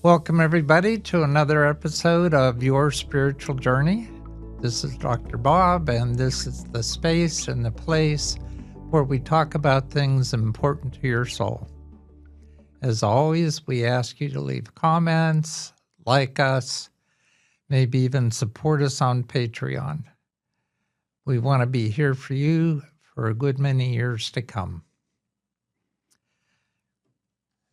Welcome, everybody, to another episode of Your Spiritual Journey. This is Dr. Bob, and this is the space and the place where we talk about things important to your soul. As always, we ask you to leave comments, like us, maybe even support us on Patreon. We want to be here for you for a good many years to come.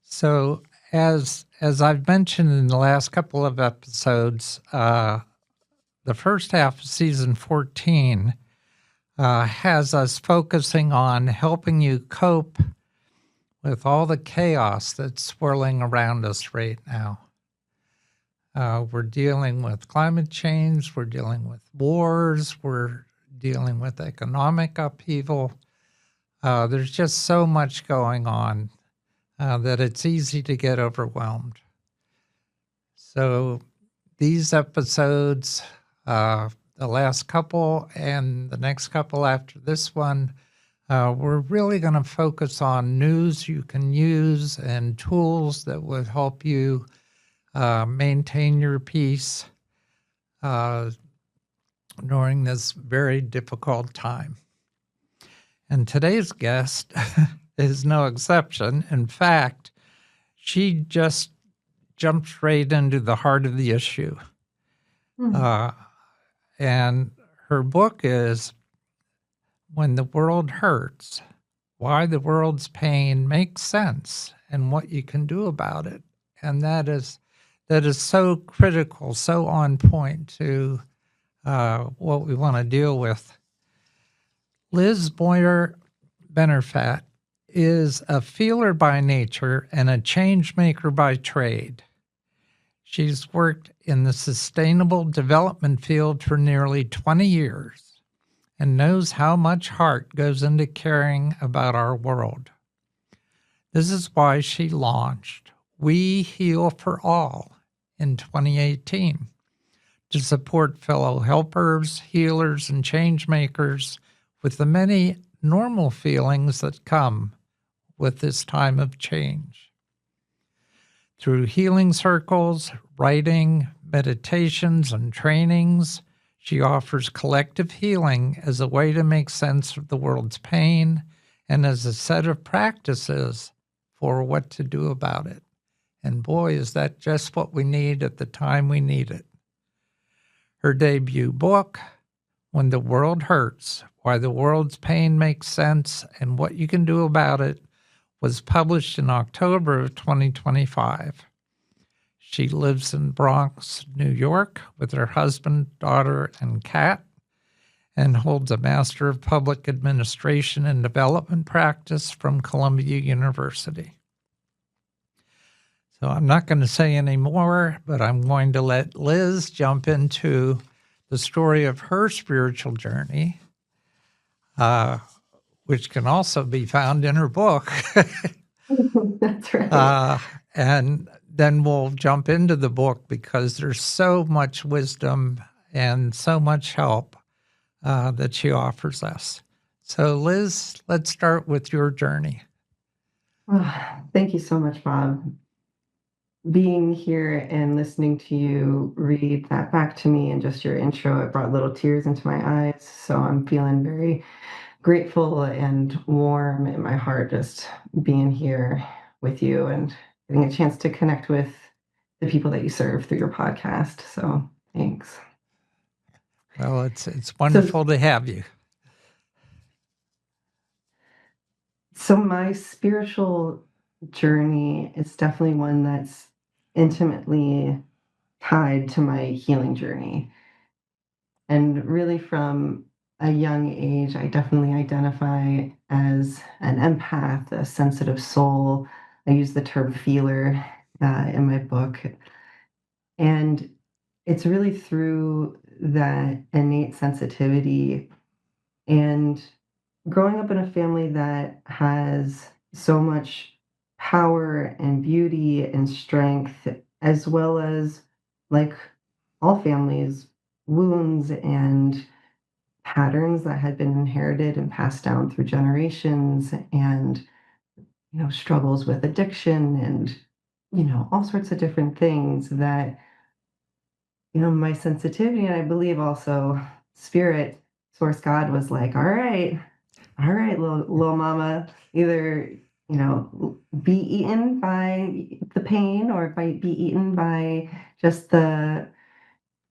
So, as I've mentioned in the last couple of episodes, the first half of season 14 has us focusing on helping you cope with all the chaos that's swirling around us right now. We're dealing with climate change, we're dealing with wars, we're dealing with economic upheaval. There's just so much going on that it's easy to get overwhelmed. So these episodes, the last couple and the next couple after this one, we're really going to focus on news you can use and tools that would help you maintain your peace during this very difficult time. And today's guest is no exception. In fact, she just jumped straight into the heart of the issue. And her book is When the World Hurts, Why the World's Pain Makes Sense and What You Can Do About It. And that is so critical, so on point to what we want to deal with. Liz Moyer Benferhat is a feeler by nature and a changemaker by trade. She's worked in the sustainable development field for nearly 20 years and knows how much heart goes into caring about our world. This is why she launched We Heal for All in 2018 to support fellow helpers, healers, and changemakers with the many normal feelings that come with this time of change. Through healing circles, writing, meditations, and trainings, she offers collective healing as a way to make sense of the world's pain and as a set of practices for what to do about it. And boy, is that just what we need at the time we need it. Her debut book, When the World Hurts, Why the World's Pain Makes Sense and What You Can Do About It, was published in October of 2025. She lives in Bronx, New York, with her husband, daughter, and cat, and holds a Master of Public Administration and Development practice from Columbia University. So I'm not going to say any more, but I'm going to let Liz jump into the story of her spiritual journey, which can also be found in her book. That's right. And then we'll jump into the book because there's so much wisdom and so much help that she offers us. So Liz, let's start with your journey. Thank you so much, Bob. Being here and listening to you read that back to me and just your intro, it brought little tears into my eyes. So I'm feeling very grateful and warm in my heart just being here with you and getting a chance to connect with the people that you serve through your podcast. So thanks. Well, it's wonderful to have you. So my spiritual journey is definitely one that's intimately tied to my healing journey. And really from a young age, I definitely identify as an empath, a sensitive soul. I use the term feeler in my book. And it's really through that innate sensitivity and growing up in a family that has so much power and beauty and strength, as well as, like all families, wounds and patterns that had been inherited and passed down through generations, and struggles with addiction and all sorts of different things that, my sensitivity, and I believe also spirit, source God was like, all right, little mama, either, be eaten by the pain or be eaten by just the,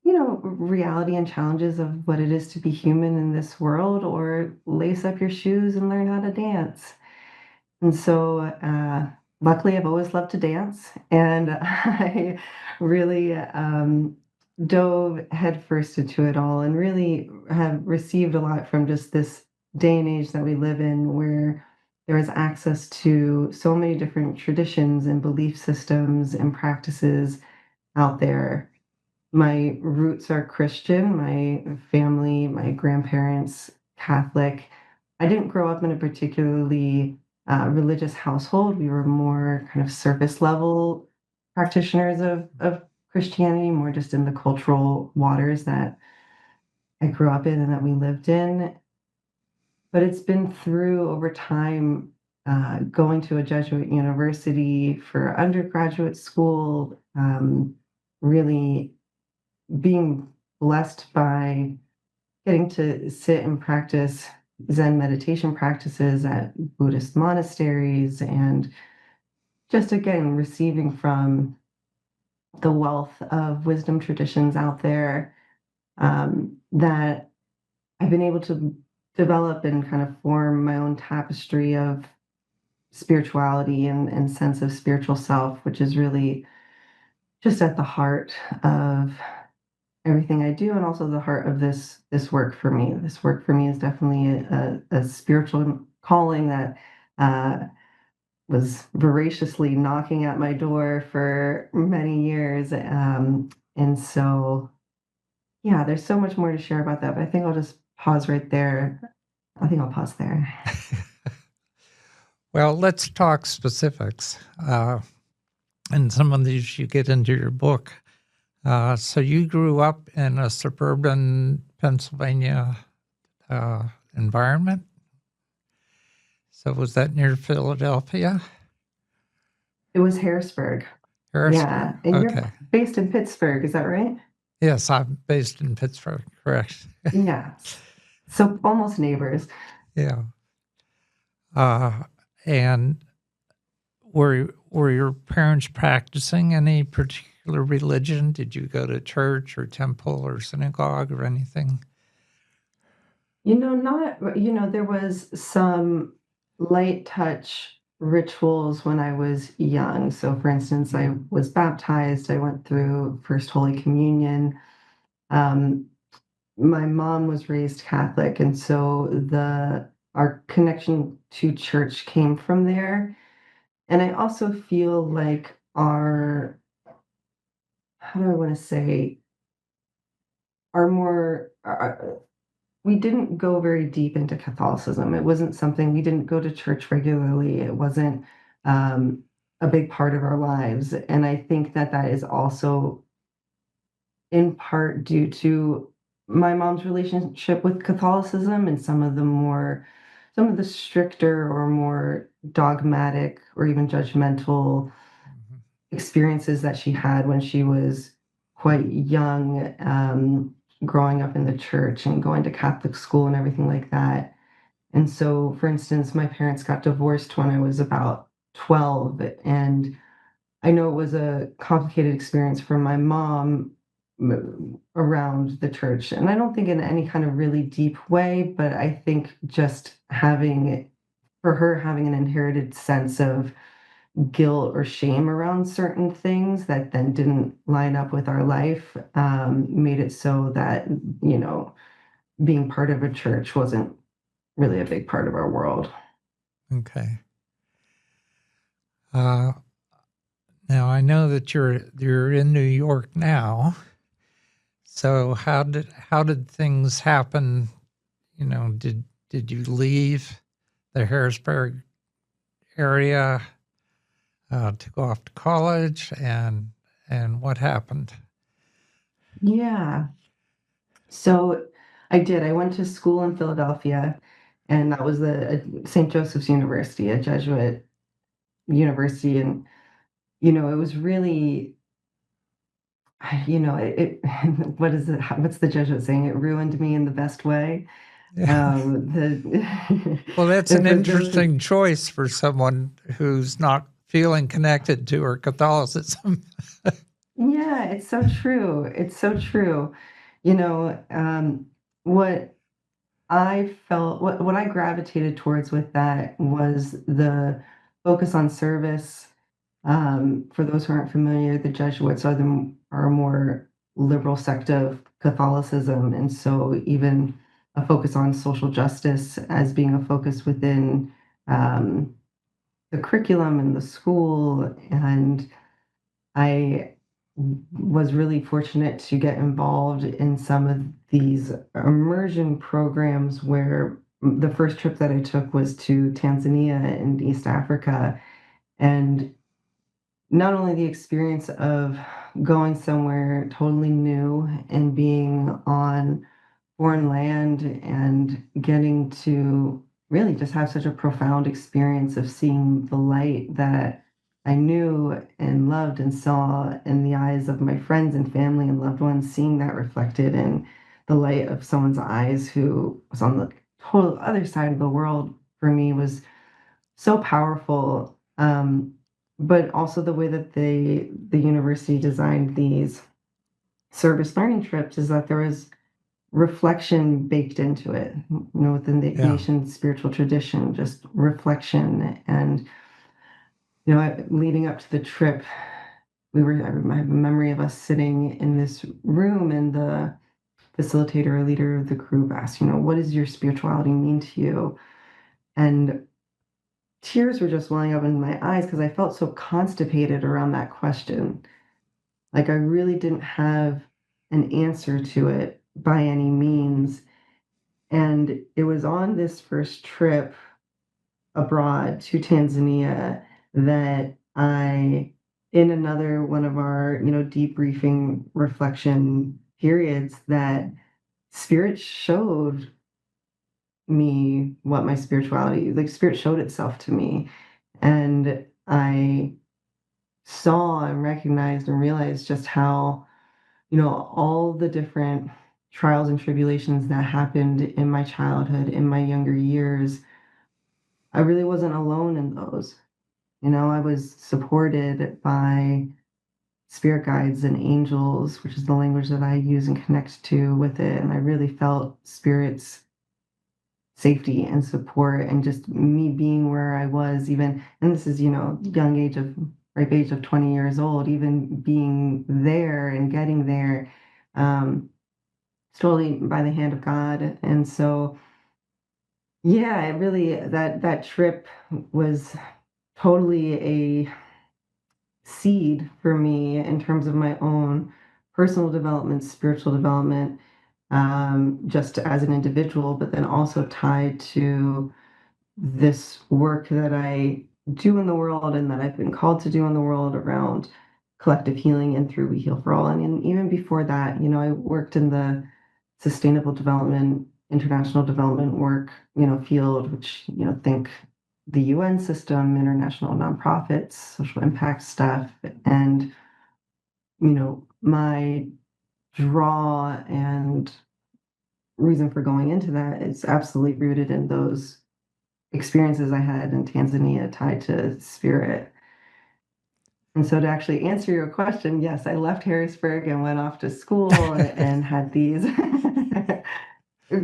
reality and challenges of what it is to be human in this world, or lace up your shoes and learn how to dance. And so, luckily, I've always loved to dance, and I really dove headfirst into it all, and really have received a lot from just this day and age that we live in, where there is access to so many different traditions and belief systems and practices out there. My roots are Christian, my family, my grandparents, Catholic. I didn't grow up in a particularly religious household. We were more kind of surface level practitioners of Christianity, more just in the cultural waters that I grew up in and that we lived in. But it's been through over time, going to a Jesuit university for undergraduate school, really being blessed by getting to sit and practice Zen meditation practices at Buddhist monasteries, and just again receiving from the wealth of wisdom traditions out there, that I've been able to develop and kind of form my own tapestry of spirituality and sense of spiritual self, which is really just at the heart of everything I do, and also the heart of this work for me. This work for me is definitely a spiritual calling that was voraciously knocking at my door for many years. And so, yeah, there's so much more to share about that, but I think I'll just pause right there. I think I'll pause there. Well, let's talk specifics. And some of these you get into your book. So you grew up in a suburban Pennsylvania environment. So was that near Philadelphia? It was Harrisburg. Harrisburg. Yeah. And you're Okay. based in Pittsburgh, is that right? Yes, I'm based in Pittsburgh. Correct. Yeah. So almost neighbors. Yeah. Uh, and were your parents practicing any particular religion? Did you go to church or temple or synagogue or anything? Not, there was some light touch rituals when I was young. So, for instance, I was baptized, I went through First Holy Communion. Um, my mom was raised Catholic, and so our connection to church came from there. And I also feel like how do I want to say, our more, we didn't go very deep into Catholicism. It wasn't something, we didn't go to church regularly. It wasn't um, a big part of our lives. And I think that that is also in part due to my mom's relationship with Catholicism, and some of the stricter or more dogmatic or even judgmental Mhm. experiences that she had when she was quite young, growing up in the church and going to Catholic school and everything like that. And so, for instance, my parents got divorced when I was about 12. And I know it was a complicated experience for my mom around the church. And I don't think in any kind of really deep way, but I think just for her, having an inherited sense of guilt or shame around certain things that then didn't line up with our life, made it so that, you know, being part of a church wasn't really a big part of our world. Okay. Uh, Now I know that you're in New York now. So how did things happen? Did you leave the Harrisburg area to go off to college, and what happened? Yeah. So I did. I went to school in Philadelphia, and that was the St. Joseph's University, a Jesuit university. And it was really, what is it? What's the Jesuit saying? It ruined me in the best way. Yeah. The Well, that's and an for those, interesting choice for someone who's not feeling connected to her Catholicism. yeah, it's so true. It's so true. You know, what what I gravitated towards with that was the focus on service. For those who aren't familiar, the Jesuits are a more liberal sect of Catholicism, and so even a focus on social justice as being a focus within um, the curriculum in the school. And I was really fortunate to get involved in some of these immersion programs where the first trip that I took was to Tanzania in East Africa. And not only the experience of going somewhere totally new and being on foreign land and getting to really just have such a profound experience of seeing the light that I knew and loved and saw in the eyes of my friends and family and loved ones, seeing that reflected in the light of someone's eyes who was on the total other side of the world for me was so powerful. But also the way that the university designed these service learning trips is that there was reflection baked into it, within the Yeah. Ignatian spiritual tradition, just reflection. And, leading up to the trip, I have a memory of us sitting in this room and the facilitator or leader of the group asked, what does your spirituality mean to you? And tears were just welling up in my eyes because I felt so constipated around that question. Like I really didn't have an answer to it by any means. And it was on this first trip abroad to Tanzania that in another one of our, debriefing reflection periods, that spirit showed me what my spirituality, like spirit showed itself to me. And I saw and recognized and realized just how, all the different trials and tribulations that happened in my childhood, in my younger years, I really wasn't alone in those. I was supported by spirit guides and angels, which is the language that I use and connect to with it. And I really felt spirits safety and support and just me being where I was even, and this is, young age of ripe age of 20 years old, even being there and getting there, it's totally by the hand of God. And so, yeah, it really, that trip was totally a seed for me in terms of my own personal development, spiritual development, just as an individual, but then also tied to this work that I do in the world and that I've been called to do in the world around collective healing and through We Heal for All. And even before that, I worked in the sustainable development, international development work, field, which, think the UN system, international nonprofits, social impact stuff. And, my draw and reason for going into that is absolutely rooted in those experiences I had in Tanzania tied to spirit. And so to actually answer your question, yes, I left Harrisburg and went off to school and had these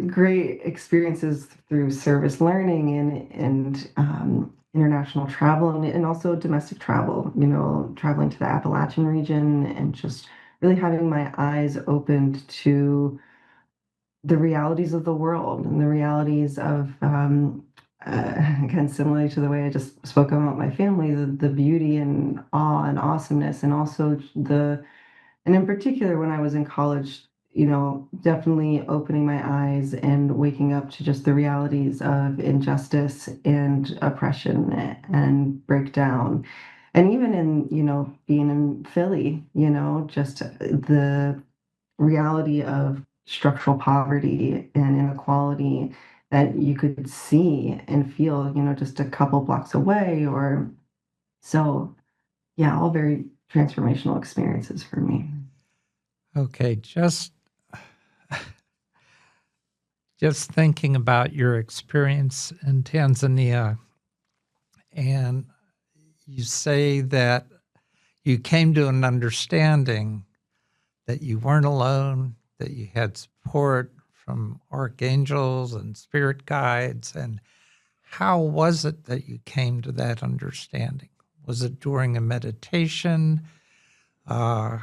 great experiences through service learning and international travel and also domestic travel, traveling to the Appalachian region and just really having my eyes opened to the realities of the world and the realities of again similarly to the way I just spoke about my family, the beauty and awe and awesomeness, and also and in particular when I was in college, definitely opening my eyes and waking up to just the realities of injustice and oppression and breakdown. And even in, being in Philly, just the reality of structural poverty and inequality that you could see and feel, just a couple blocks away. Or so, Yeah, all very transformational experiences for me. Okay, just thinking about your experience in Tanzania, and you say that you came to an understanding that you weren't alone, that you had support from archangels and spirit guides. And how was it that you came to that understanding? Was it during a meditation? Uh,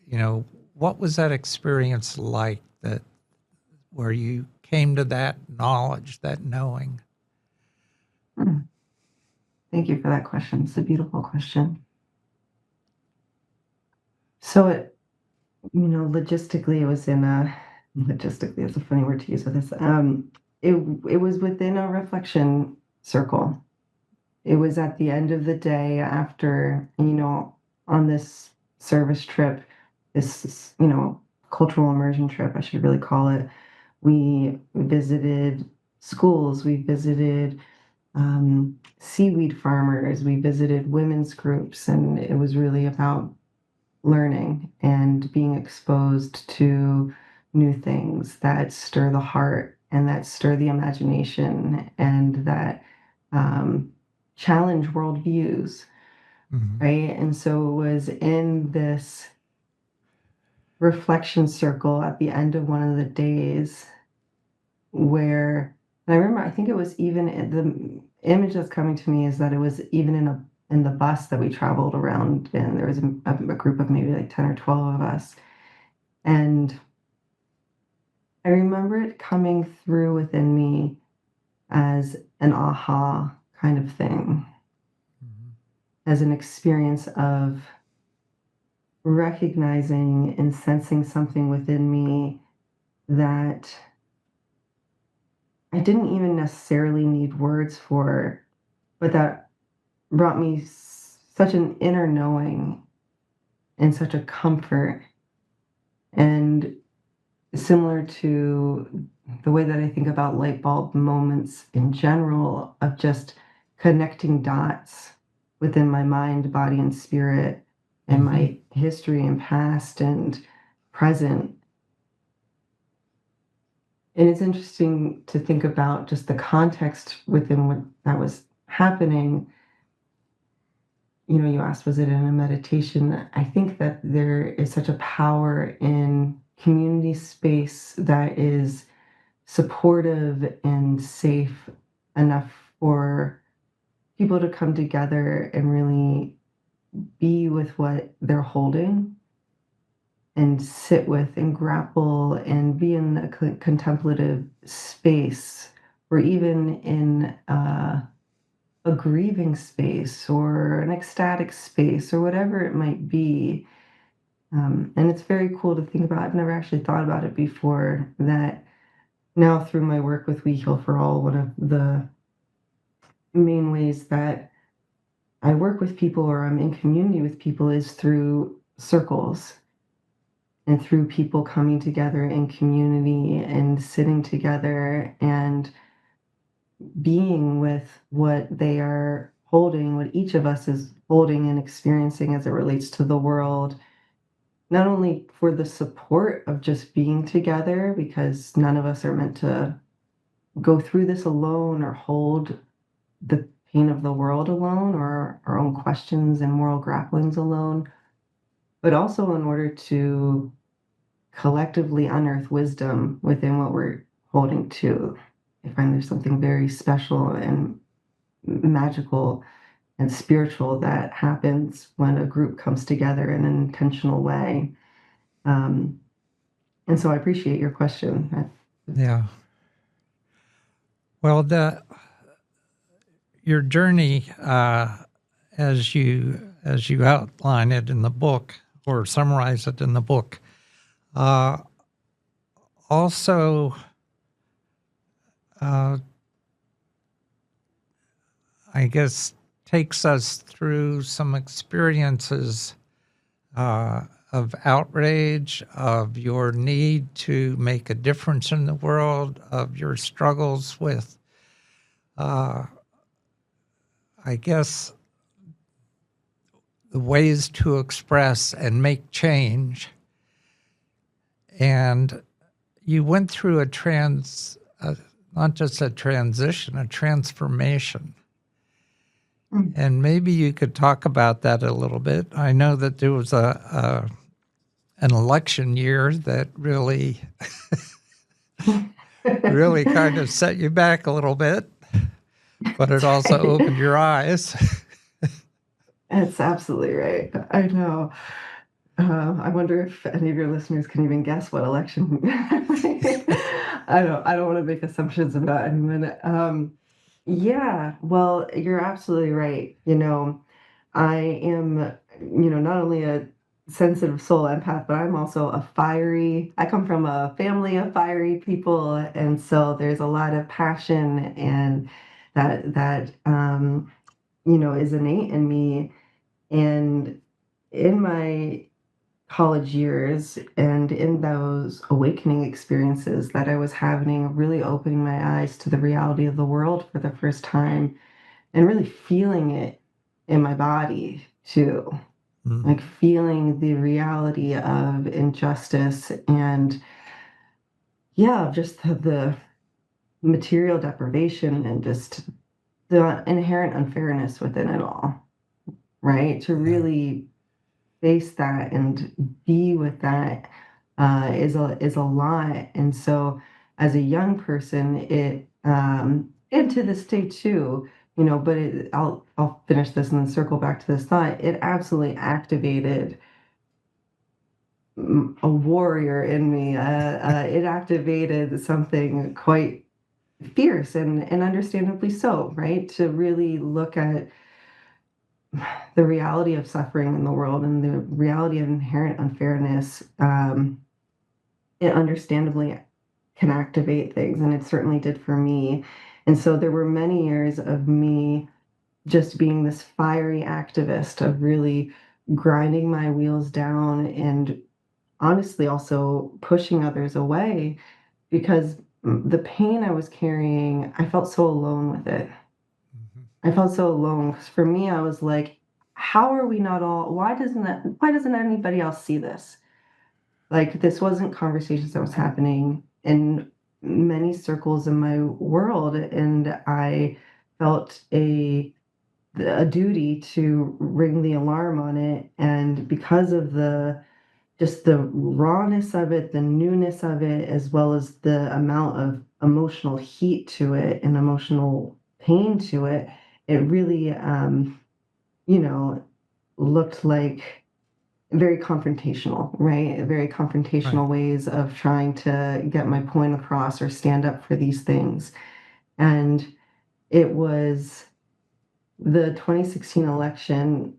you know, what was that experience like, that where you came to that knowledge, that knowing? Mm, Thank you for that question. It's a beautiful question. So logistically, it was in a logistically, it's a funny word to use with this. It was within a reflection circle. It was at the end of the day after, on this service trip, this, cultural immersion trip, I should really call it. We visited schools, we visited seaweed farmers, we visited women's groups, and it was really about learning and being exposed to new things that stir the heart and that stir the imagination and that um, challenge worldviews, Mhm. right? And so it was in this reflection circle at the end of one of the days where, and I remember, I think it was even the image that's coming to me is that it was even in the bus that we traveled around in. There was a group of maybe like 10 or 12 of us. And I remember it coming through within me as an aha kind of thing, Mhm. as an experience of recognizing and sensing something within me that I didn't even necessarily need words for, but that brought me such an inner knowing and such a comfort. And similar to the way that I think about light bulb moments in general, of just connecting dots within my mind, body, and spirit, and Mhm. my history and past and present. And it's interesting to think about just the context within what that was happening. You asked, was it in a meditation? I think that there is such a power in community space that is supportive and safe enough for people to come together and really be with what they're holding and sit with and grapple and be in a contemplative space, or even in a grieving space or an ecstatic space or whatever it might be. And it's very cool to think about. I've never actually thought about it before, that now through my work with We Heal for All, one of the main ways that I work with people or I'm in community with people is through circles and through people coming together in community and sitting together and being with what they are holding, what each of us is holding and experiencing as it relates to the world. Not only for the support of just being together, because none of us are meant to go through this alone or hold the pain of the world alone or our own questions and moral grapplings alone, but also in order to collectively unearth wisdom within what we're holding to. I find there's something very special and magical and spiritual that happens when a group comes together in an intentional way. Um, and so I appreciate your question. Yeah. Well, your journey, as you outline it in the book or summarize it in the book, uh, also, uh, I guess, takes us through some experiences of outrage, of your need to make a difference in the world, of your struggles with, uh, I guess, the ways to express and make change. And you went through not just a transition, a transformation. And maybe you could talk about that a little bit. I know that there was an election year that really, really kind of set you back a little bit, but it also opened your eyes. That's absolutely right. I know. I wonder if any of your listeners can even guess what election. I don't want to make assumptions about anyone. Yeah, well, you're absolutely right. I am, not only a sensitive soul empath, but I'm also I come from a family of fiery people. And so there's a lot of passion and that is innate in me. And in my college years and in those awakening experiences that I was having, really opening my eyes to the reality of the world for the first time and really feeling it in my body too. Like feeling the reality of injustice and, yeah, just the material deprivation and just the inherent unfairness within it all, right? To Yeah, really face that and be with that is a lot. And so, as a young person, and to this day too, But I'll finish this and then circle back to this thought. It absolutely activated a warrior in me. It activated something quite fierce and understandably so, right? To really look at the reality of suffering in the world and the reality of inherent unfairness. It understandably can activate things, and it certainly did for me. And so there were many years of me just being this fiery activist of really grinding my wheels down and honestly also pushing others away because the pain I was carrying, I felt so alone with it. I felt so alone 'cause for me, I was like, how are we not all, why doesn't anybody else see this? Like, this wasn't conversations that was happening in many circles in my world, and I felt a duty to ring the alarm on it. And because of the rawness of it, the newness of it, as well as the amount of emotional heat to it and emotional pain to it, it really, you know, looked like very confrontational, right? Very right. confrontational ways of trying to get my point across or stand up for these things. And it was the 2016 election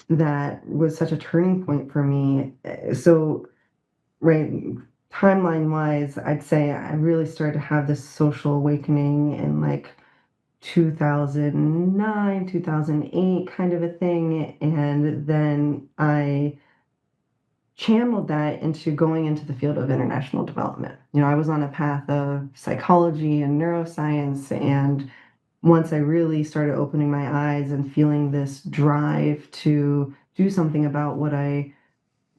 that was such a turning point for me. So, right, timeline wise, I'd say I really started to have this social awakening in like 2009, 2008 kind of a thing. And then I channeled that into going into the field of international development. I was on a path of psychology and neuroscience, and once I really started opening my eyes and feeling this drive to do something about what I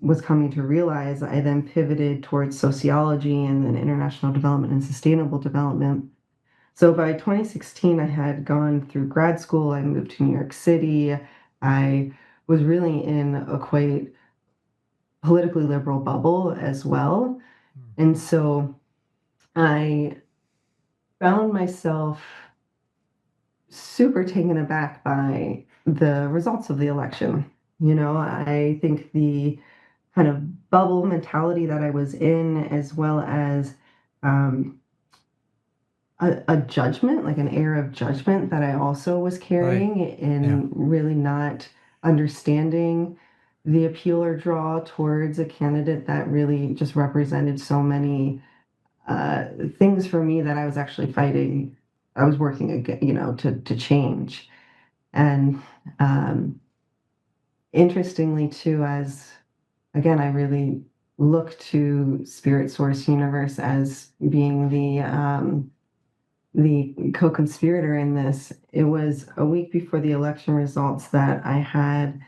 was coming to realize, I then pivoted towards sociology and then international development and sustainable development. So by 2016, I had gone through grad school, I moved to New York City. I was really in a quite politically liberal bubble as well. And so I found myself super taken aback by the results of the election. I think the kind of bubble mentality that I was in, as well as um, a judgment, like an air of judgment that I also was Right. carrying Yeah. in really not understanding the appeal or draw towards a candidate that really just represented so many things for me that I was actually fighting. I was working again, to change. And um, interestingly, too, as again, I really look to spirit, source, universe as being the co-conspirator in this. It was a week before the election results that I had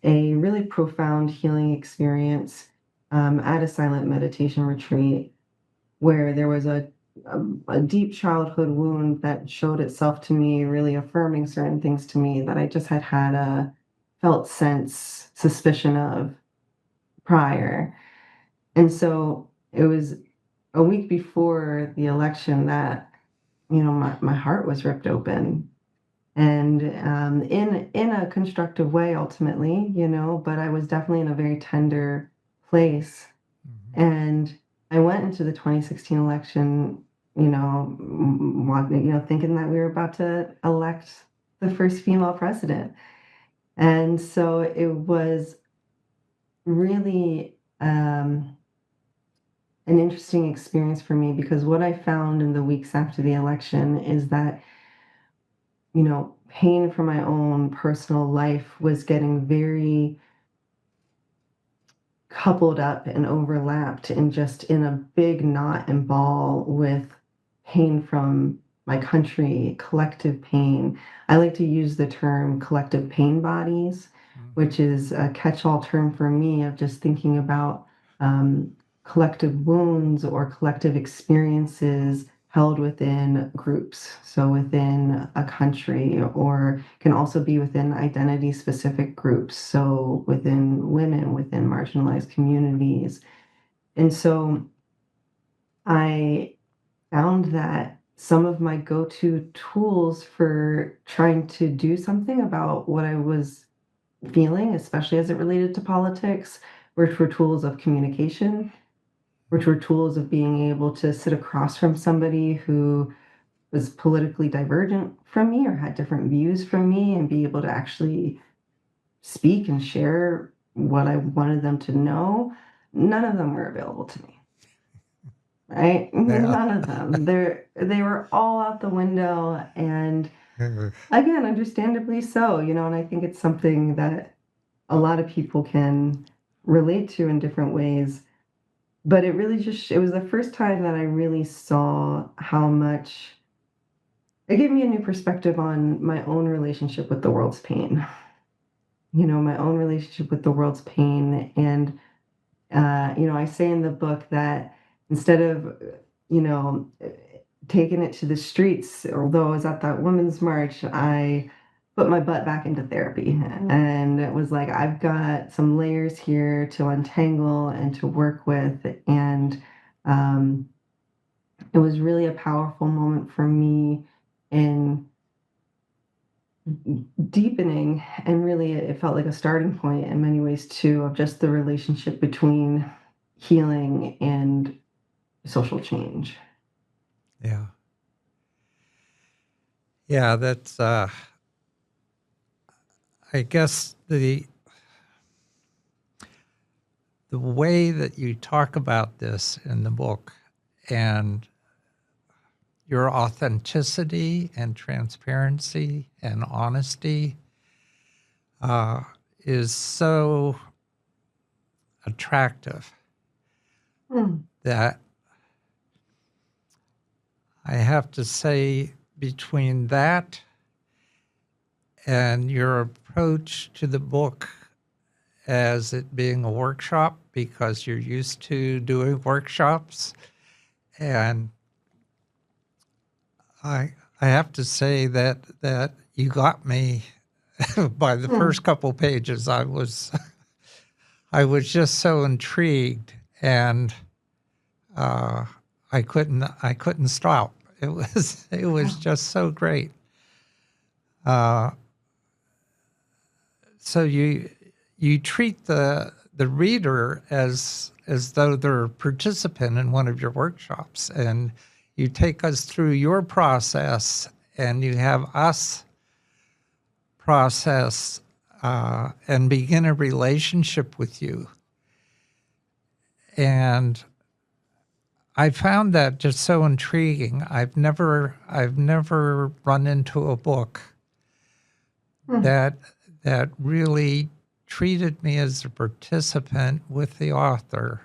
a really profound healing experience at a silent meditation retreat where there was a deep childhood wound that showed itself to me, really affirming certain things to me that I just had a felt sense suspicion of prior. And so it was a week before the election that, my heart was ripped open. And in a constructive way, ultimately, but I was definitely in a very tender place. And I went into the 2016 election, thinking that we were about to elect the first female president. And so it was really an interesting experience for me because what I found in the weeks after the election is that, pain from my own personal life was getting very coupled up and overlapped and just in a big knot and ball with pain from my country, collective pain. I like to use the term collective pain bodies, which is a catch-all term for me of just thinking about collective wounds or collective experiences held within groups. So within a country, or can also be within identity specific groups. So within women, within marginalized communities. And so I found that some of my go-to tools for trying to do something about what I was feeling, especially as it related to politics, were tools of communication, which were tools of being able to sit across from somebody who was politically divergent from me or had different views from me and be able to actually speak and share what I wanted them to know. None of them were available to me. Right? Yeah. None of them. They were all out the window, and again, understandably so, and I think it's something that a lot of people can relate to in different ways. But it really it was the first time that I really saw how much it gave me a new perspective on my own relationship with the world's pain. My own relationship with the world's pain. And, I say in the book that instead of, you know, taking it to the streets, although I was at that women's march, I put my butt back into therapy. And it was like, I've got some layers here to untangle and to work with. And it was really a powerful moment for me in deepening, and really it felt like a starting point in many ways too of just the relationship between healing and social change. Yeah. Yeah, that's I guess the way that you talk about this in the book and your authenticity and transparency and honesty is so attractive Mm, that I have to say between that and your approach to the book as it being a workshop because you're used to doing workshops. And I have to say that you got me by the mm, first couple pages. I was just so intrigued, and uh, I couldn't stop. It was wow. just so great. Uh, so you treat the reader as though they're a participant in one of your workshops, and you take us through your process, and you have us process and begin a relationship with you. And I found that just so intriguing. I've never run into a book Mm, that that really treated me as a participant with the author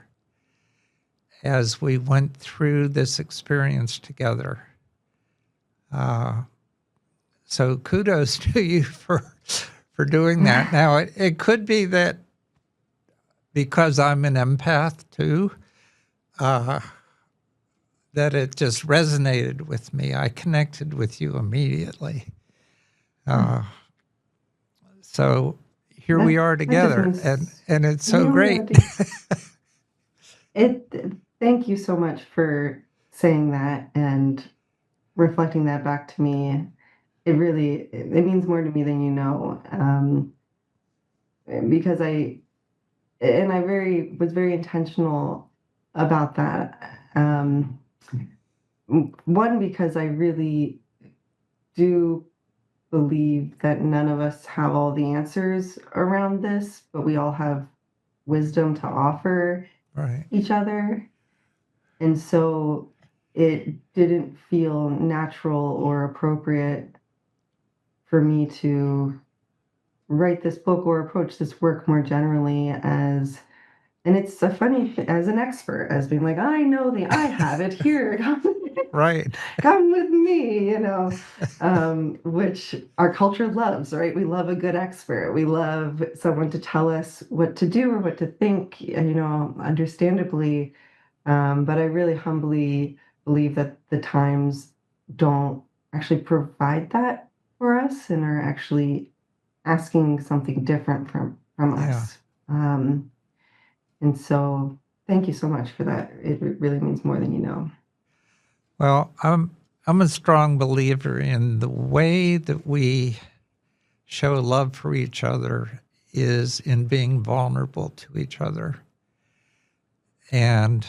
as we went through this experience together. So kudos to you for doing that. Now, it could be that because I'm an empath too, uh, that it just resonated with me. I connected with you immediately. Uh, so here we are That just together, means and it's so here we are. great. Thank you so much for saying that and reflecting that back to me. It means more to me than you know. Because I was very intentional about that. One, because I really do believe that none of us have all the answers around this, but we all have wisdom to offer Right. each other. And so it didn't feel natural or appropriate for me to write this book or approach this work more generally as, and it's a funny as an expert, as being like, I have it here. Right. Come with me, which our culture loves, right? We love a good expert. We love someone to tell us what to do or what to think, understandably. But I really humbly believe that the times don't actually provide that for us and are actually asking something different from Yeah. us. And so thank you so much for that. It really means more than you know. Well, I'm a strong believer in the way that we show love for each other is in being vulnerable to each other. And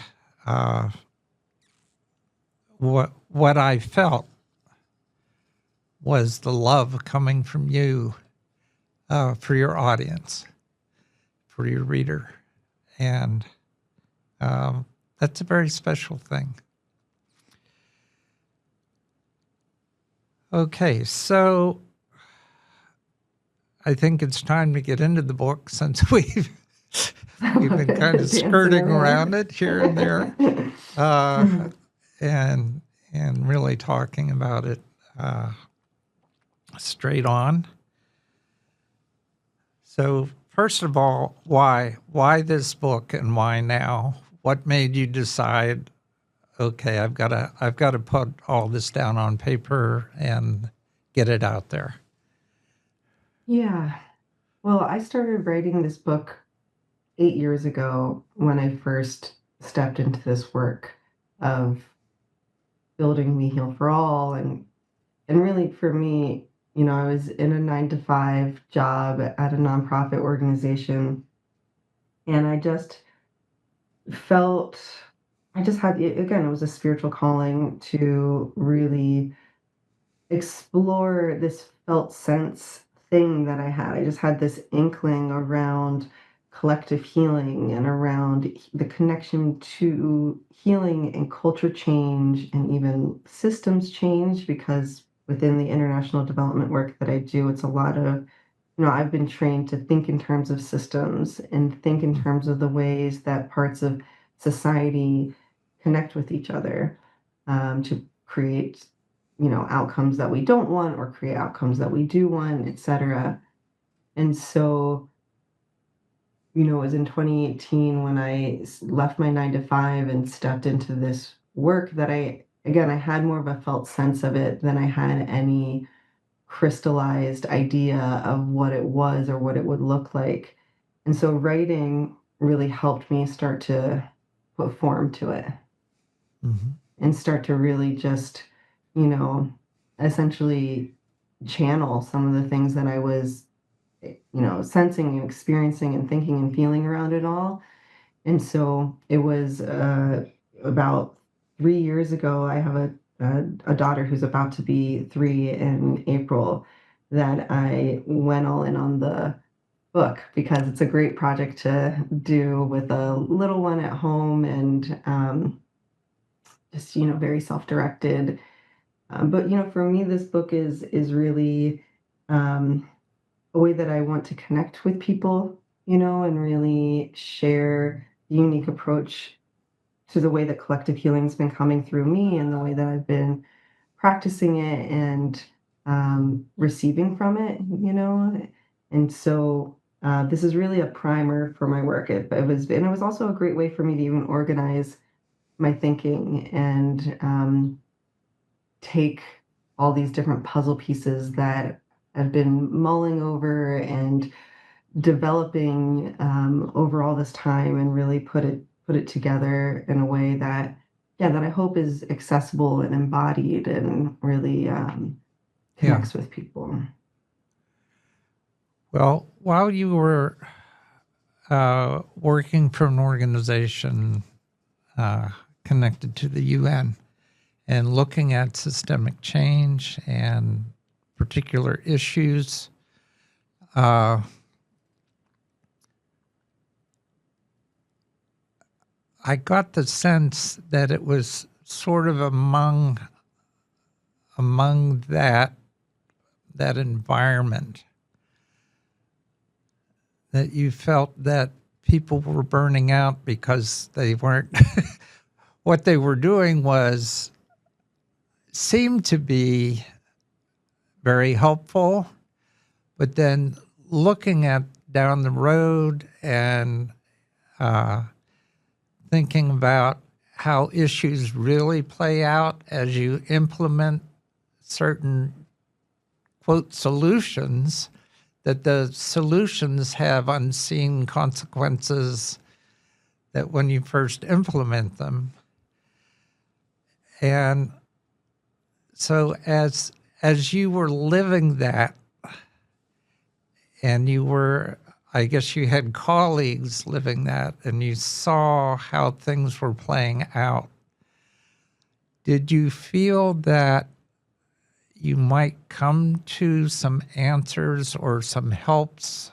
what I felt was the love coming from you for your audience, for your reader, and that's a very special thing. Okay, so I think it's time to get into the book since we've been kind of skirting around it here and there, and really talking about it straight on. So first of all, why this book and why now? What made you decide, okay, I've got to put all this down on paper and get it out there? Yeah. Well, I started writing this book 8 years ago when I first stepped into this work of building We Heal for All. And really for me, I was in a 9 to 5 job at a nonprofit organization. And felt, I just had, again, it was a spiritual calling to really explore this felt sense thing that I had. I just had this inkling around collective healing and around the connection to healing and culture change and even systems change, because within the international development work that I do, it's a lot of, I've been trained to think in terms of systems and think in terms of the ways that parts of society connect with each other, to create, outcomes that we don't want or create outcomes that we do want, etc. And so, it was in 2018 when I left my 9 to 5 and stepped into this work that I had more of a felt sense of it than I had any crystallized idea of what it was or what it would look like. And so writing really helped me start to put form to it Mm-hmm. and start to really just, you know, essentially channel some of the things that I was, sensing and experiencing and thinking and feeling around it all. And so it was about 3 years ago. I have a daughter who's about to be 3 in April, that I went all in on the book because it's a great project to do with a little one at home, and just very self-directed. But for me, this book is really um, a way that I want to connect with people, and really share the unique approach to the way that collective healing's been coming through me and the way that I've been practicing it and receiving from it. And so this is really a primer for my work. And it was also a great way for me to even organize my thinking and take all these different puzzle pieces that I've been mulling over and developing over all this time, and really put it together in a way that, yeah, that I hope is accessible and embodied and really Yeah. connects with people. Well, while you were working for an organization uh, connected to the UN and looking at systemic change and particular issues, uh, I got the sense that it was sort of among that environment that you felt that people were burning out because they weren't what they were doing was seemed to be very helpful, but then looking at down the road and uh, thinking about how issues really play out as you implement certain quote solutions, that the solutions have unseen consequences that when you first implement them. And so as you were living that, and you were, I guess you had colleagues living that, and you saw how things were playing out, did you feel that you might come to some answers or some helps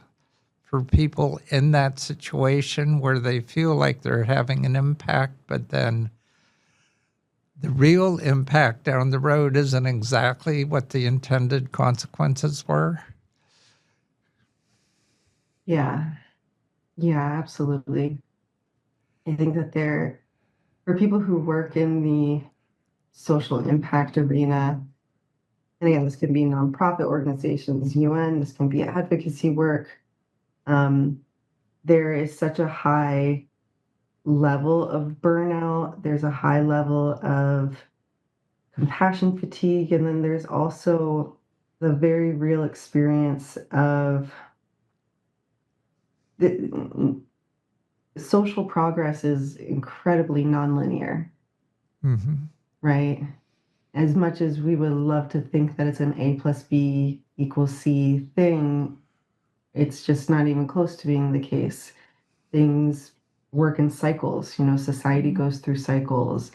for people in that situation where they feel like they're having an impact, but then the real impact down the road isn't exactly what the intended consequences were? Yeah, yeah, absolutely. I think that for people who work in the social impact arena, and again, this can be nonprofit organizations, UN, this can be advocacy work. Um, there is such a high level of burnout. There's a high level of compassion fatigue. And then there's also the very real experience of the social progress is incredibly nonlinear, Mm-hmm. right? As much as we would love to think that it's an A plus B equals C thing, it's just not even close to being the case. Things work in cycles. Society goes through cycles.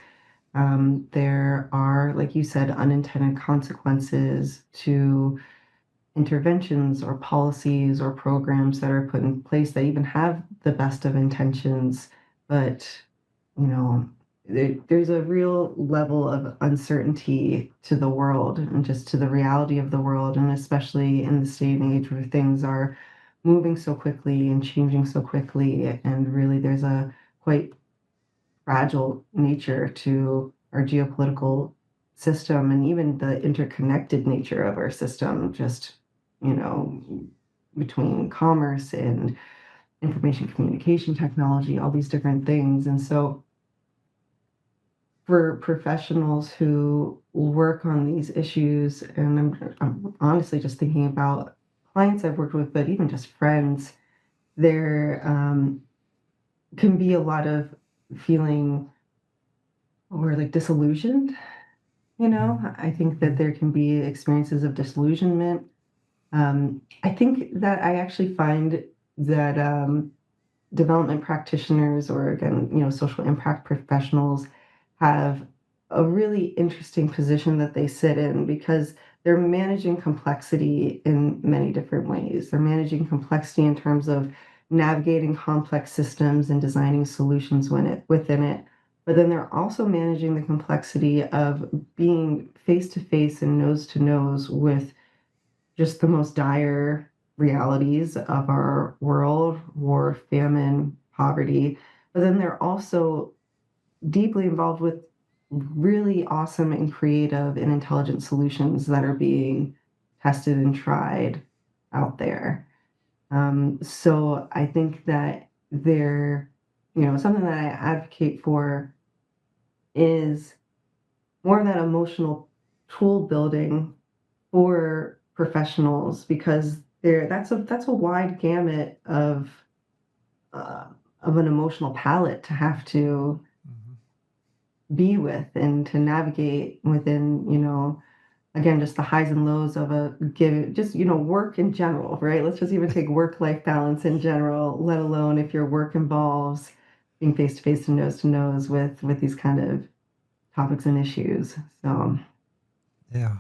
There are, like you said, unintended consequences to interventions or policies or programs that are put in place that even have the best of intentions, but you know, there's a real level of uncertainty to the world and just to the reality of the world, and especially in this day and age where things are moving so quickly and changing so quickly, and really there's a quite fragile nature to our geopolitical system and even the interconnected nature of our system, just, you know, between commerce and information communication technology, all these different things. And so, for professionals who work on these issues, and I'm honestly just thinking about clients I've worked with, but even just friends, there can be a lot of feeling or like disillusioned. I think that there can be experiences of disillusionment. I think that I actually find that development practitioners, or again, social impact professionals, have a really interesting position that they sit in, because they're managing complexity in many different ways. They're managing complexity in terms of navigating complex systems and designing solutions within it. But then they're also managing the complexity of being face to face and nose to nose with just the most dire realities of our world: war, famine, poverty. But then they're also deeply involved with really awesome and creative and intelligent solutions that are being tested and tried out there. So I think that something that I advocate for is more of that emotional tool building for professionals, because that's a wide gamut uh, of an emotional palette to have to Mhm. be with and to navigate within, again, just the highs and lows of a give just, work in general, right? Let's just even take work-life balance in general, let alone if your work involves being face to face and nose to nose with these kind of topics and issues. So, Yeah.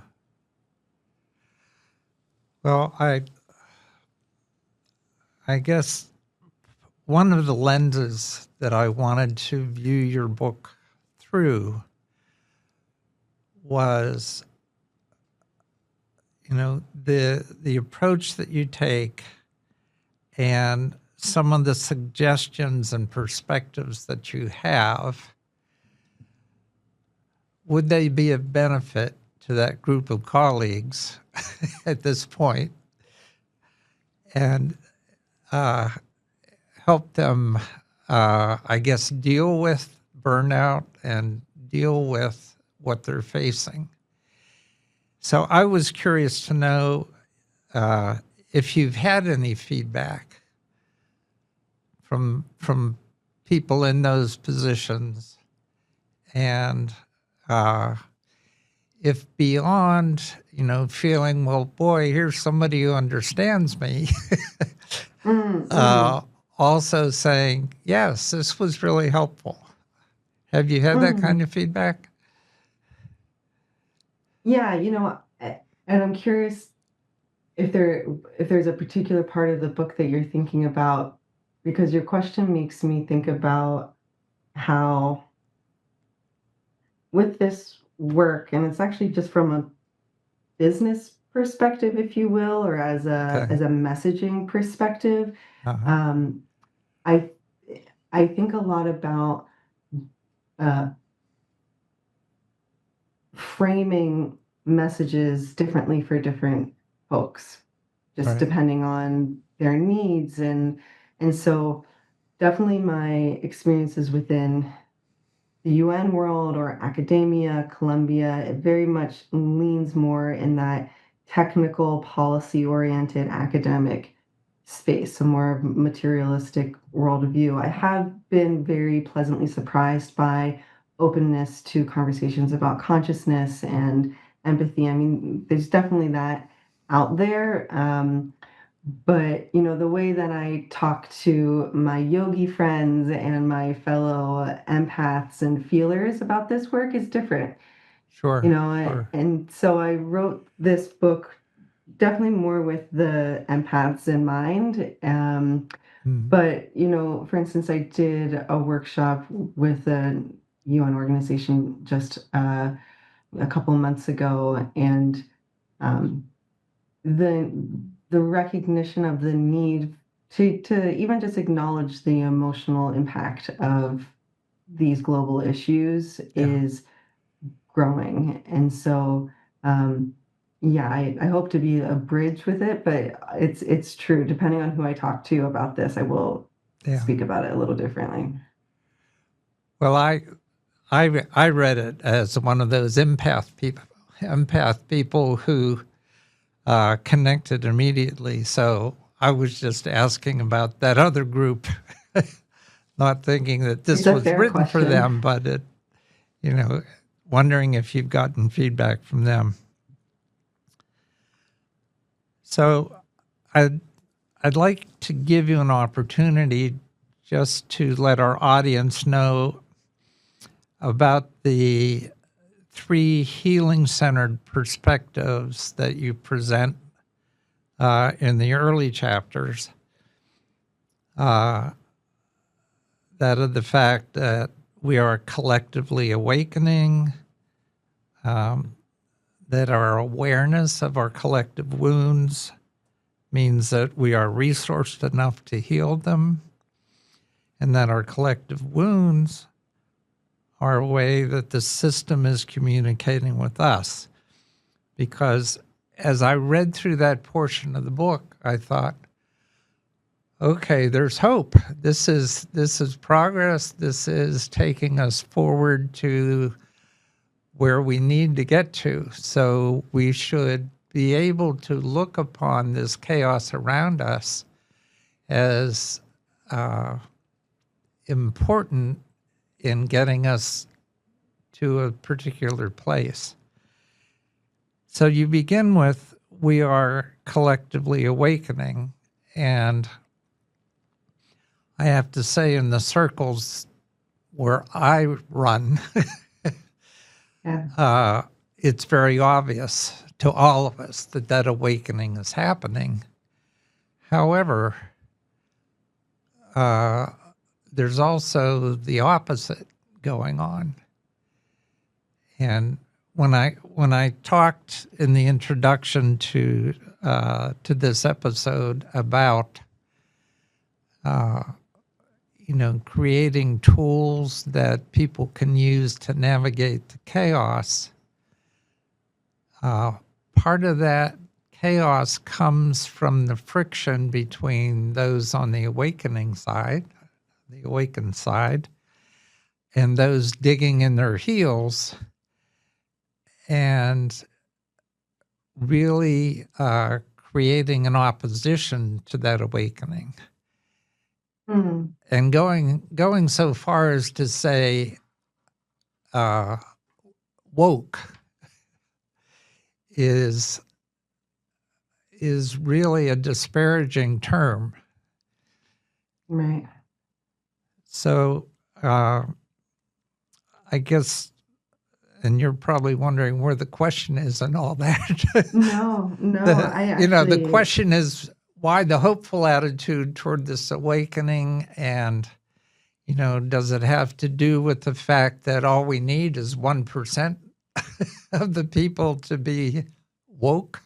Well, I guess one of the lenses that I wanted to view your book through was, the approach that you take and some of the suggestions and perspectives that you have. Would they be of benefit to that group of colleagues at this point, and uh, help them, I guess, deal with burnout and deal with what they're facing? So I was curious to know uh, if you've had any feedback from people in those positions, and uh, if beyond, feeling, well, boy, here's somebody who understands me, mm, uh, mhm, also saying, yes, this was really helpful. Have you had that kind mhm. of feedback? Yeah, and I'm curious if there's a particular part of the book that you're thinking about, because your question makes me think about how with this work, and it's actually just from a business perspective, if you will, or as a Okay. as a messaging perspective, Uh-huh. um, I I think a lot about uh, framing messages differently for different folks, just Right. depending on their needs, and so definitely my experiences within the UN world or academia, Columbia, it very much leans more in that technical, policy oriented academic space, a more materialistic worldview. I have been very pleasantly surprised by openness to conversations about consciousness and empathy. I mean, there's definitely that out there. But the way that I talk to my yogi friends and my fellow empaths and feelers about this work is different. Sure. Sure. And so I wrote this book definitely more with the empaths in mind. Mhm. But for instance, I did a workshop with a UN organization just a couple months ago, and um, the the recognition of the need to even just acknowledge the emotional impact of these global issues Yeah. is growing. And so yeah, I hope to be a bridge with it, but it's true. Depending on who I talk to about this, I will Yeah. speak about it a little differently. Well, I read it as one of those empath people who connected immediately. So I was just asking about that other group, not thinking that It's this a was fair written for question. them, but you know, wondering if you've gotten feedback from them. So I'd I'd like to give you an opportunity just to let our audience know about the three healing centered perspectives that you present in the early chapters. Uh, that of the fact that we are collectively awakening, um, that our awareness of our collective wounds means that we are resourced enough to heal them, and that our collective wounds are a way that the system is communicating with us. Because as I read through that portion of the book, I thought, okay, there's hope. This is progress. This is taking us forward to where we need to get to. So we should be able to look upon this chaos around us as uh, important in getting us to a particular place. So you begin with, we are collectively awakening. And I have to say, in the circles where I run, Yeah. it's very obvious to all of us that that awakening is happening. However, uh, there's also the opposite going on. And when I talked in the introduction to this episode about creating tools that people can use to navigate the chaos, part of that chaos comes from the friction between those on the awakening side, the awakened side, and those digging in their heels and really creating an opposition to that awakening. Mm. And going so far as to say uh, woke is really a disparaging term. Right. So I guess, and you're probably wondering where the question is and all that. No, no, I The actually, question is why the hopeful attitude toward this awakening, and does it have to do with the fact that all we need is 1% of the people to be woke,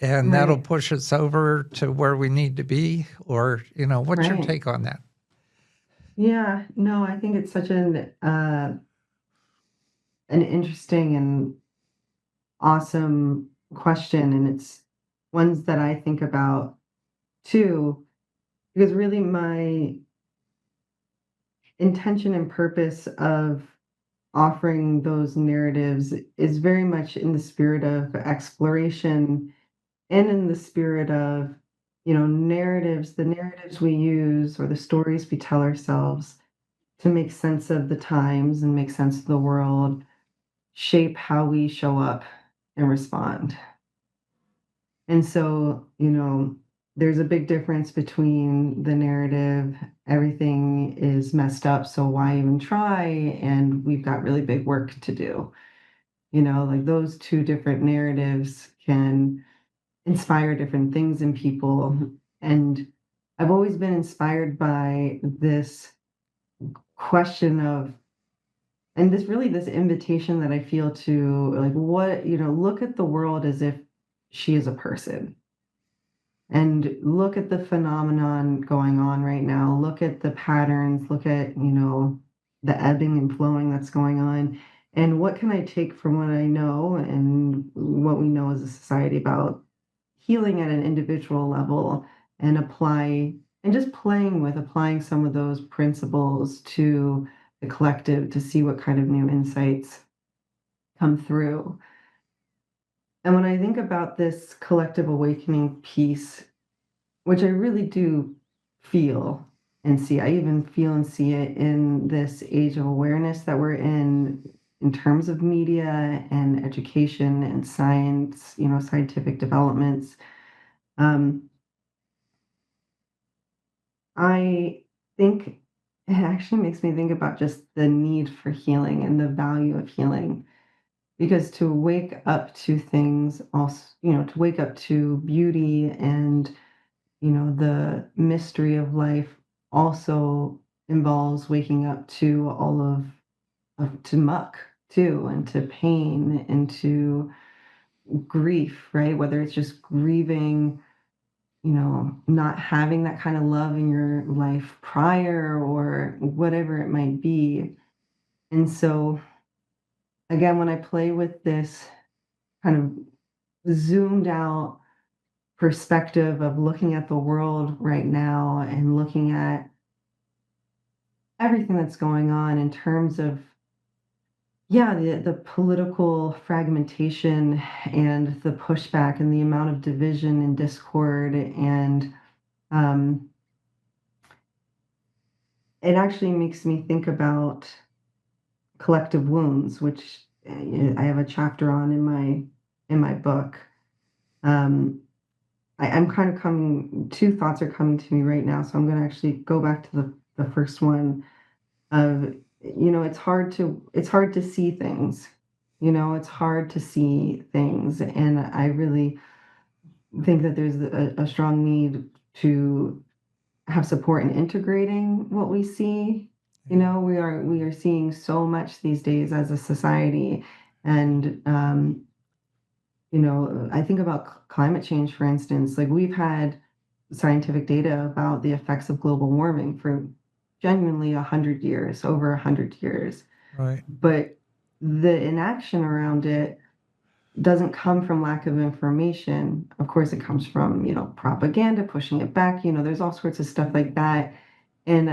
and that'll right, push us over to where we need to be? Or, what's your right. take on that? Yeah, no, I think it's such an interesting and awesome question, and it's ones that I think about too, because really my intention and purpose of offering those narratives is very much in the spirit of exploration and in the spirit of, narratives, the narratives we use or the stories we tell ourselves to make sense of the times and make sense of the world, shape how we show up and respond. And so, there's a big difference between the narrative, everything is messed up, so why even try? And we've got really big work to do. Like those two different narratives can inspire different things in people. And I've always been inspired by this question of, and this invitation that I feel to, like, what, look at the world as if she is a person, and look at the phenomenon going on right now. Look at the patterns, look at, the ebbing and flowing that's going on. And what can I take from what I know and what we know as a society about healing at an individual level, and just playing with applying some of those principles to the collective to see what kind of new insights come through. And when I think about this collective awakening piece, which I really do feel and see, I even feel and see it in this age of awareness that we're in terms of media and education and science, scientific developments. Um, I think it actually makes me think about just the need for healing and the value of healing. Because to wake up to things also, to wake up to beauty and, the mystery of life also involves waking up to all to muck too, and to pain and to grief, right? Whether it's just grieving, not having that kind of love in your life prior or whatever it might be. And so, again, when I play with this kind of zoomed out perspective of looking at the world right now and looking at everything that's going on in terms of, yeah, the political fragmentation and the pushback and the amount of division and discord, and um, it actually makes me think about collective wounds, which I have a chapter on in my book. Um, I'm kind of coming, two thoughts are coming to me right now, so I'm going to actually go back to the first one of, it's hard to see things. It's hard to see things, and I really think that there's a strong need to have support in integrating what we see. We are seeing so much these days as a society, and I think about climate change, for instance. Like, we've had scientific data about the effects of global warming for genuinely 100 years, over 100 years, Right. but the inaction around it doesn't come from lack of information. Of course, it comes from, propaganda, pushing it back. There's all sorts of stuff like that. And,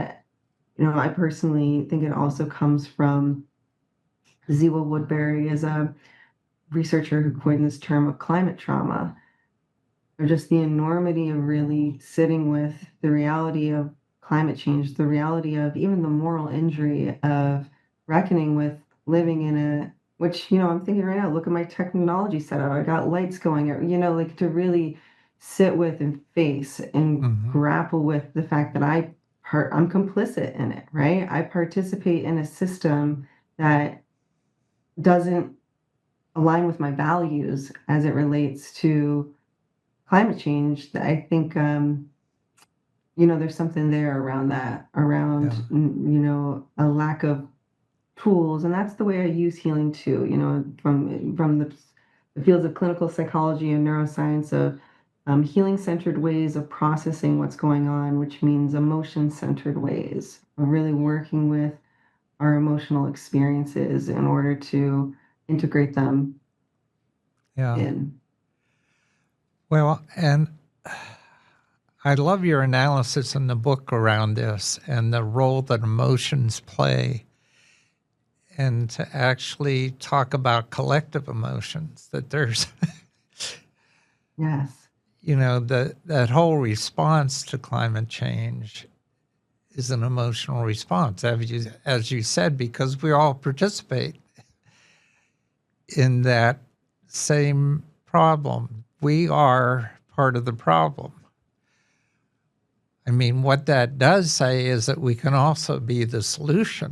I personally think it also comes from Zewa Woodbury is a researcher who coined this term of climate trauma, or just the enormity of really sitting with the reality of climate change, the reality of even the moral injury of reckoning with living in a, which, I'm thinking right now, look at my technology setup. I got lights going, like, to really sit with and face and Hmm. grapple with the fact that I'm complicit in it, right? I participate in a system that doesn't align with my values as it relates to climate change. I think, there's something there around that, around, Yeah. a lack of tools. And that's the way I use healing too, from the fields of clinical psychology and neuroscience, of healing centered ways of processing what's going on, which means emotion centered ways of really working with our emotional experiences in order to integrate them Yeah. in. Well, and I love your analysis in the book around this and the role that emotions play, and to actually talk about collective emotions, that there's, Yes. that whole response to climate change is an emotional response, as you said, because we all participate in that same problem. We are part of the problem. I mean, what that does say is that we can also be the solution.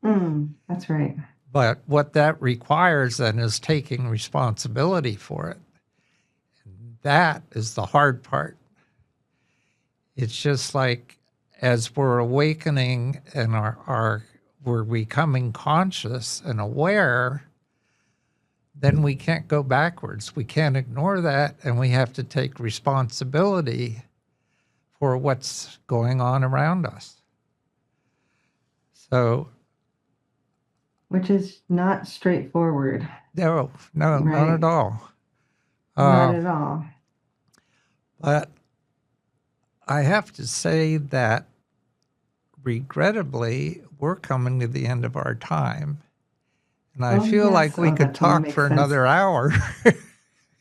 That's right. But what that requires then is taking responsibility for it. That is the hard part. It's just like, as we're awakening and we're becoming conscious and aware, then we can't go backwards. We can't ignore that, and we have to take responsibility for what's going on around us. So, Which is not straightforward, no, no, not at right? all. Not Uh, at all. but I have to say that, regrettably, we're coming to the end of our time. And I Oh, feel like yes. we Oh, could that talk makes for sense. another hour.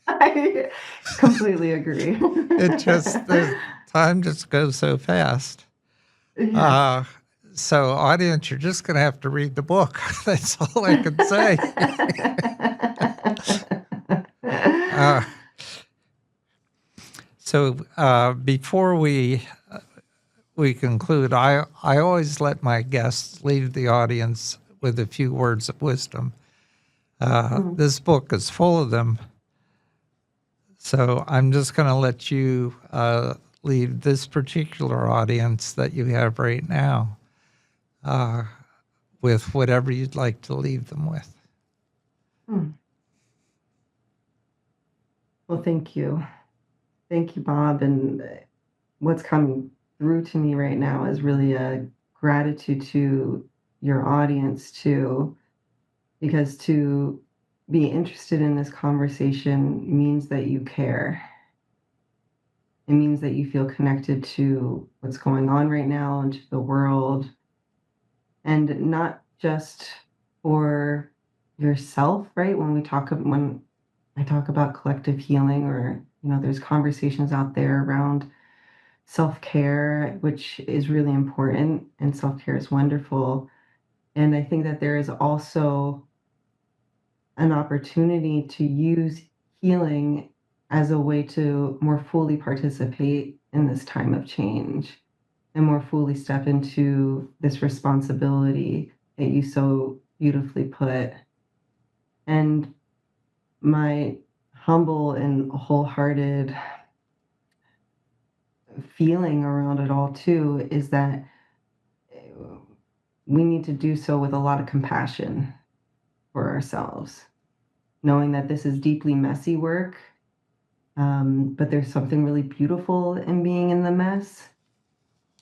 I completely agree. It just, the time just goes so fast. Yes. Uh, so, audience, you're just going to have to read the book. That's all I can say. Uh, before we conclude, I always let my guests leave the audience with a few words of wisdom. Mm. This book is full of them. So I'm just going to let you leave this particular audience that you have right now uh, with whatever you'd like to leave them with. Mm. Well, thank you. Thank you, Bob. And what's coming through to me right now is really a gratitude to your audience, too, because to be interested in this conversation means that you care. It means that you feel connected to what's going on right now and to the world, and not just for yourself, right? When I talk about collective healing, or there's conversations out there around self-care, which is really important, and self-care is wonderful. And I think that there is also an opportunity to use healing as a way to more fully participate in this time of change and more fully step into this responsibility that you so beautifully put. And my humble and wholehearted feeling around it all, too, is that we need to do so with a lot of compassion for ourselves, knowing that this is deeply messy work. But there's something really beautiful in being in the mess.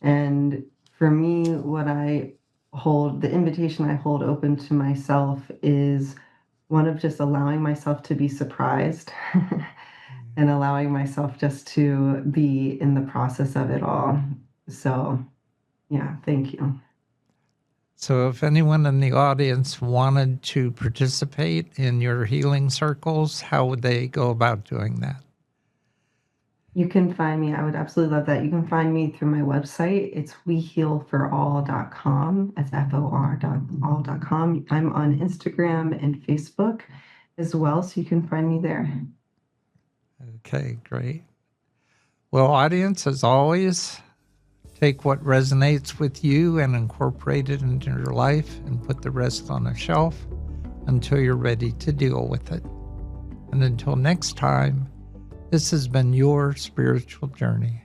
And for me, the invitation I hold open to myself is one of just allowing myself to be surprised and allowing myself just to be in the process of it all. So, yeah, thank you. So if anyone in the audience wanted to participate in your healing circles, how would they go about doing that? You can find me, I would absolutely love that. You can find me through my website. It's wehealforall.com. It's FOR.all.com. I'm on Instagram and Facebook as well, so you can find me there. Okay, great. Well, audience, as always, take what resonates with you and incorporate it into your life and put the rest on a shelf until you're ready to deal with it. And until next time, this has been your spiritual journey.